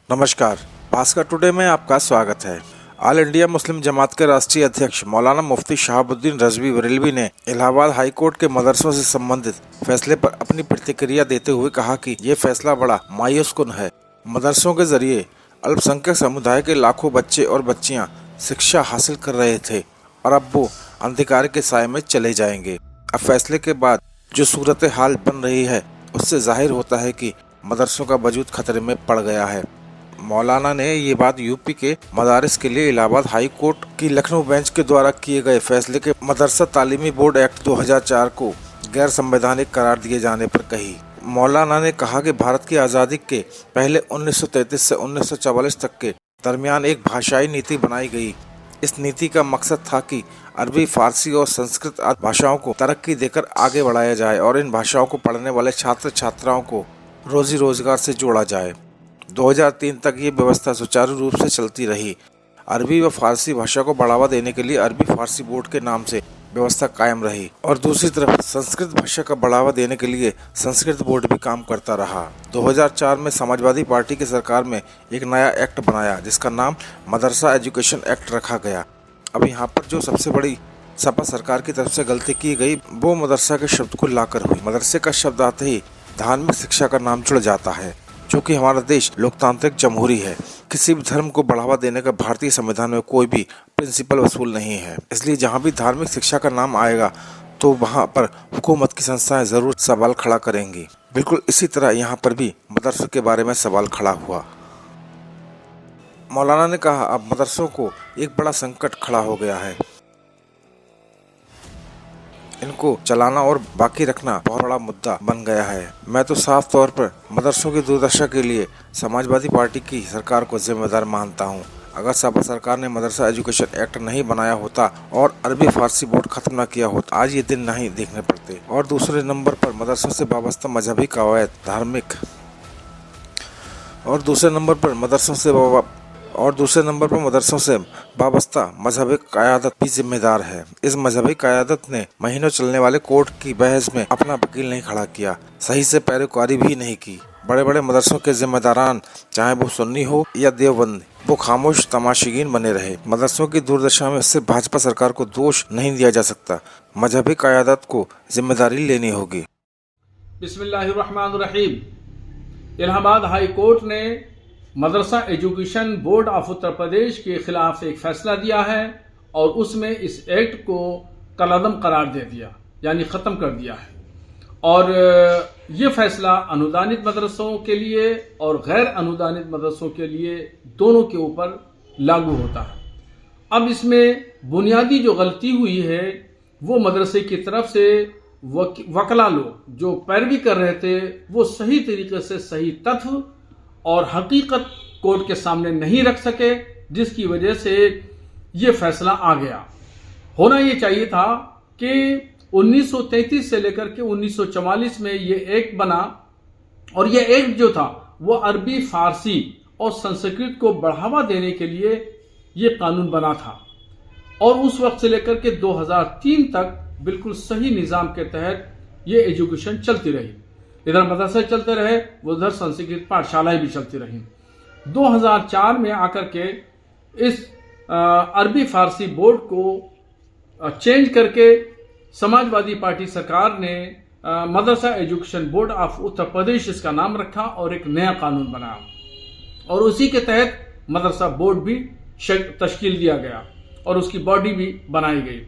नमस्कार, भास्कर टुडे में आपका स्वागत है। ऑल इंडिया मुस्लिम जमात के राष्ट्रीय अध्यक्ष मौलाना मुफ्ती शहाबुद्दीन रजवी बरेलवी ने इलाहाबाद हाई कोर्ट के मदरसों से संबंधित फैसले पर अपनी प्रतिक्रिया देते हुए कहा कि ये फैसला बड़ा मायूसकुन है। मदरसों के जरिए अल्पसंख्यक समुदाय के लाखों बच्चे और बच्चियां शिक्षा हासिल कर रहे थे और अब वो अंधकार के साए में चले जाएंगे। अब फैसले के बाद जो सूरत हाल बन रही है उससे जाहिर होता है कि मदरसों का वजूद खतरे में पड़ गया है। मौलाना ने ये बात यूपी के मदारिस के लिए इलाहाबाद हाई कोर्ट की लखनऊ बेंच के द्वारा किए गए फैसले के मदरसा तालीमी बोर्ड एक्ट 2004 को गैर संवैधानिक करार दिए जाने पर कही। मौलाना ने कहा कि भारत की आज़ादी के पहले 1933 से 1944 तक के दरमियान एक भाषाई नीति बनाई गई। इस नीति का मकसद था कि अरबी, फारसी और संस्कृत आदि भाषाओं को तरक्की देकर आगे बढ़ाया जाए और इन भाषाओं को पढ़ने वाले छात्र छात्राओं को रोजी रोजगार से जोड़ा जाए। 2003 तक ये व्यवस्था सुचारू रूप से चलती रही। अरबी व फारसी भाषा को बढ़ावा देने के लिए अरबी फारसी बोर्ड के नाम से व्यवस्था कायम रही और दूसरी तरफ संस्कृत भाषा का बढ़ावा देने के लिए संस्कृत बोर्ड भी काम करता रहा। 2004 में समाजवादी पार्टी की सरकार में एक नया एक्ट बनाया जिसका नाम मदरसा एजुकेशन एक्ट रखा गया। अब यहाँ पर जो सबसे बड़ी सपा सरकार की तरफ से गलती की गई वो मदरसा के शब्द को लाकर हुई। मदरसे का शब्द आते ही धार्मिक शिक्षा का नाम जुड़ जाता है। चूँकि हमारा देश लोकतांत्रिक जमहूरी है, किसी भी धर्म को बढ़ावा देने का भारतीय संविधान में कोई भी प्रिंसिपल वसूल नहीं है। इसलिए जहाँ भी धार्मिक शिक्षा का नाम आएगा तो वहाँ पर हुकूमत की संस्थाएं जरूर सवाल खड़ा करेंगी। बिल्कुल इसी तरह यहाँ पर भी मदरसों के बारे में सवाल खड़ा हुआ। मौलाना ने कहा अब मदरसों को एक बड़ा संकट खड़ा हो गया है। इनको चलाना और बाकी रखना बहुत बड़ा मुद्दा बन गया है। मैं तो साफ तौर पर मदरसों की दुर्दशा के लिए समाजवादी पार्टी की सरकार को जिम्मेदार मानता हूँ। अगर सपा सरकार ने मदरसा एजुकेशन एक्ट नहीं बनाया होता और अरबी फारसी बोर्ड खत्म न किया होता आज ये दिन नहीं देखने पड़ते। और दूसरे नंबर पर मदरसों से वाबस्ता मजहबी कवायद धार्मिक और दूसरे नंबर पर मदरसों से वाबस्ता मजहबी क़यादत भी जिम्मेदार है। इस मजहबी क़यादत ने महीनों चलने वाले कोर्ट की बहस में अपना वकील नहीं खड़ा किया, सही से पैरोकारी भी नहीं की। बड़े बड़े मदरसों के जिम्मेदारान चाहे वो सुन्नी हो या देवबंदी, वो खामोश तमाशीगीन बने रहे। मदरसों की दुर्दशा में सिर्फ भाजपा सरकार को दोष नहीं दिया जा सकता, मजहबी क़यादत को जिम्मेदारी लेनी होगी। बिस्मिल्लाहिर्रहमानिर्रहीम। इलाहाबाद हाई कोर्ट ने मदरसा education board of Uttar Pradesh के खिलाफ एक फैसला दिया है और उसमें इस एक्ट को कलअदम करार दे दिया, यानी ख़त्म कर दिया है। और ये फैसला अनुदानित मदरसों के लिए और गैर अनुदानित मदरसों के लिए दोनों के ऊपर लागू होता है। अब इसमें बुनियादी जो गलती हुई है वो मदरसे की तरफ से वकला लोग जो पैरवी कर रहे थे वो सही तरीके से सही तथ्य और हकीकत कोर्ट के सामने नहीं रख सके, जिसकी वजह से ये फैसला आ गया। होना ये चाहिए था कि 1933 से लेकर के 1944 में ये एक्ट बना और ये एक्ट जो था वो अरबी, फारसी और संस्कृत को बढ़ावा देने के लिए ये कानून बना था और उस वक्त से लेकर के 2003 तक बिल्कुल सही निज़ाम के तहत ये एजुकेशन चलती रही। इधर मदरसे चलते रहे, उधर संस्कृत पाठशालाएं भी चलती रहीं। 2004 में आकर के इस अरबी फारसी बोर्ड को चेंज करके समाजवादी पार्टी सरकार ने मदरसा education board of Uttar Pradesh इसका नाम रखा और एक नया कानून बनाया और उसी के तहत मदरसा बोर्ड भी तश्कील दिया गया और उसकी बॉडी भी बनाई गई।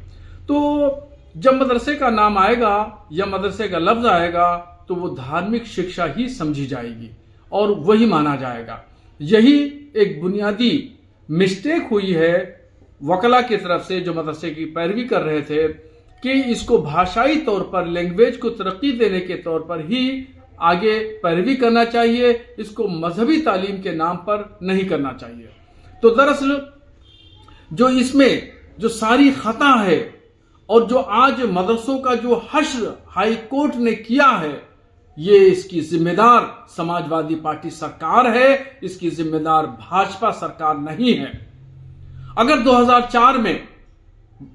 तो जब मदरसे का नाम आएगा या मदरसे का लफ्ज आएगा तो वो धार्मिक शिक्षा ही समझी जाएगी और वही माना जाएगा। यही एक बुनियादी मिस्टेक हुई है वकला की तरफ से जो मदरसे की पैरवी कर रहे थे कि इसको भाषाई तौर पर, लैंग्वेज को तरक्की देने के तौर पर ही आगे पैरवी करना चाहिए, इसको मजहबी तालीम के नाम पर नहीं करना चाहिए। तो दरअसल जो इसमें जो सारी खता है और जो आज मदरसों का जो हश्र हाई कोर्ट ने किया है ये इसकी जिम्मेदार समाजवादी पार्टी सरकार है, इसकी जिम्मेदार भाजपा सरकार नहीं है। अगर 2004 में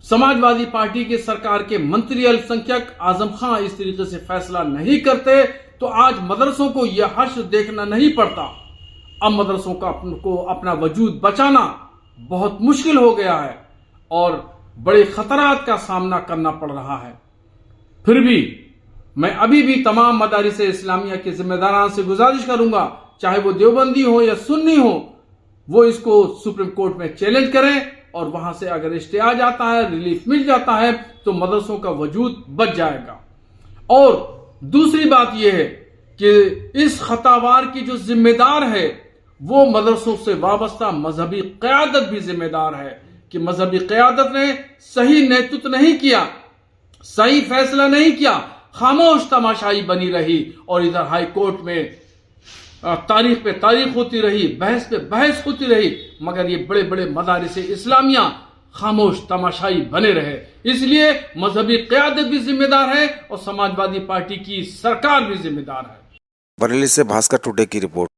समाजवादी पार्टी की सरकार के मंत्री अल्पसंख्यक आजम खान इस तरीके से फैसला नहीं करते तो आज मदरसों को यह हश्र देखना नहीं पड़ता अब मदरसों को अपना वजूद बचाना बहुत मुश्किल हो गया है और बड़े खतरात का सामना करना पड़ रहा है। फिर भी मैं अभी भी तमाम मदारिस इस्लामिया के जिम्मेदारान से गुजारिश करूंगा, चाहे वो देवबंदी हो या सुन्नी हो, वो इसको सुप्रीम कोर्ट में चैलेंज करें और वहां से अगर स्टे आ जाता है, रिलीफ मिल जाता है, तो मदरसों का वजूद बच जाएगा। और दूसरी बात यह है कि इस खतावार की जो जिम्मेदार है वो मदरसों से वाबस्ता मजहबी क़यादत भी जिम्मेदार है कि मजहबी क़यादत ने सही नेतृत्व नहीं किया, सही फैसला नहीं किया, खामोश तमाशाई बनी रही और इधर हाई कोर्ट में तारीख पे तारीख होती रही, बहस पे बहस होती रही, मगर ये बड़े बड़े मदारिस इस्लामिया खामोश तमाशाई बने रहे। इसलिए मजहबी क़यादत भी जिम्मेदार है और समाजवादी पार्टी की सरकार भी जिम्मेदार है। बरेली से भास्कर टुडे की रिपोर्ट।